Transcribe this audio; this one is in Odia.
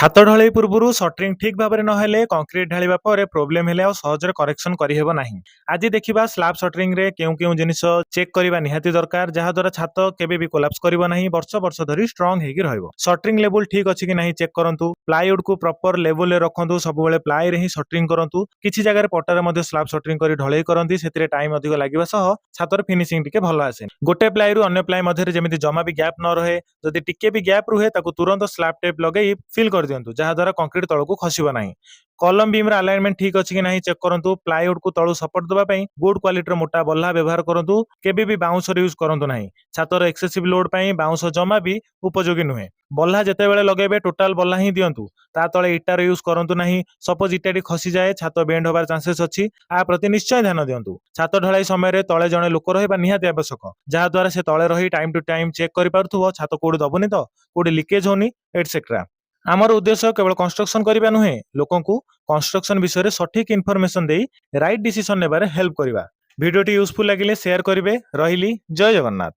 ଛାତ ଢଳେଇ ପୂର୍ବରୁ ସଟରିଂ ଠିକ୍ ଭାବରେ ନହେଲେ କଂକ୍ରିଟ ଢାଳିବା ପରେ ପ୍ରୋବ୍ଲେମ ହେଲେ ଆଉ ସହଜରେ କରେକ୍ସନ କରିହେବ ନାହିଁ। ଆଜି ଦେଖିବା ସ୍ଲାବ୍ ସଟରିଂରେ କେଉଁ କେଉଁ ଜିନିଷ ଚେକ୍ କରିବା ନିହାତି ଦରକାର, ଯାହାଦ୍ୱାରା ଛାତ କେବେ ବି କୋଲାପ୍ସ କରିବ ନାହିଁ, ବର୍ଷ ବର୍ଷ ଧରି ଷ୍ଟ୍ରଙ୍ଗ ହେଇକି ରହିବ। ସଟରିଂ ଲେବୁଲ ଠିକ୍ ଅଛି କି ନାହିଁ ଚେକ୍ କରନ୍ତୁ। ପ୍ଲାଇଉଡକୁ ପ୍ରପର ଲେବୁଲରେ ରଖନ୍ତୁ, ସବୁବେଳେ ପ୍ଲାଏରେ ହିଁ ସଟରିଂ କରନ୍ତୁ। କିଛି ଜାଗାରେ ପଟାରେ ମଧ୍ୟ ସ୍ଲାବ୍ ସଟରିଂ କରି ଢଳେଇ କରନ୍ତି, ସେଥିରେ ଟାଇମ ଅଧିକ ଲାଗିବା ସହ ଛାତର ଫିନିସିଂ ଟିକେ ଭଲ ଆସେ। ଗୋଟେ ପ୍ଲାଏରୁ ଅନ୍ୟ ପ୍ଲାଏ ମଧ୍ୟରେ ଯେମିତି ଜମା ବି ଗ୍ୟାପ୍ ନ ରହେ, ଯଦି ଟିକେ ବି ଗ୍ୟାପ୍ ରୁହେ ତାକୁ ତୁରନ୍ତ ସ୍ଲାବ୍ ଟେପ୍ ଲଗାଇ ଫିଲ୍ କରିଦିଅନ୍ତୁ, ଯାହାଦ୍ୱାରା କଂକ୍ରିଟ ତଳକୁ ଖସିବ ନାହିଁ। କଲମ ବିମ୍ର ଆଲାଇନମେଣ୍ଟ ଠିକ୍ ଅଛି କି ନାହିଁ ଚେକ୍ କରନ୍ତୁ। ପ୍ଲାଇଉଡକୁ ତଳୁ ସପୋର୍ଟ ଦେବା ପାଇଁ ଗୁଡ୍ କ୍ୱାଲିଟିର ମୋଟା ବଲ୍ଲା ବ୍ୟବହାର କରନ୍ତୁ, କେବେ ବି ବାଉଁଶର ୟୁଜ୍ କରନ୍ତୁ ନାହିଁ। ଛାତର ଏକ୍ସେସିଭ ଲୋଡ୍ ପାଇଁ ବାଉଁଶ ଜମା ବି ଉପଯୋଗୀ ନୁହେଁ। ବଲ୍ଲା ଯେତେବେଳେ ଲଗାଇବେ ଟୋଟାଲ ବଲ୍ଲା ହିଁ ଦିଅନ୍ତୁ, ତା ତଳେ ଇଟାର ୟୁଜ୍ କରନ୍ତୁ ନାହିଁ। ସପୋଜ ଇଟାଟି ଖସିଯାଏ, ଛାତ ବେଣ୍ଡ ହେବାର ଚାନ୍ସେସ୍ ଅଛି, ଆ ପ୍ରତି ନିଶ୍ଚୟ ଧ୍ୟାନ ଦିଅନ୍ତୁ। ଛାତ ଢଳାଇ ସମୟରେ ତଳେ ଜଣେ ଲୋକ ରହିବା ନିହାତି ଆବଶ୍ୟକ, ଯାହାଦ୍ୱାରା ସେ ତଳେ ରହି ଟାଇମ ଟୁ ଟାଇମ ଚେକ୍ କରିପାରୁଥିବ ଛାତ କୋଉଠି ଦବୁନି ତ, କୋଉଠି ଲିକେଜ ହଉନି, ଏଟସେଟ୍ରା। ଆମର ଉଦ୍ଦେଶ୍ୟ କେବଳ କନଷ୍ଟ୍ରକ୍ସନ କରିବା ନୁହେଁ, ଲୋକଙ୍କୁ କନଷ୍ଟ୍ରକ୍ସନ ବିଷୟରେ ସଠିକ୍ ଇନଫରମେସନ ଦେଇ ରାଇଟ୍ ଡିସିସନ ନେବାରେ ହେଲ୍ପ କରିବା। ଭିଡିଓଟି ୟୁଜଫୁଲ ଲାଗିଲେ ସେୟାର କରିବେ। ରହିଲି, ଜୟ ଜଗନ୍ନାଥ।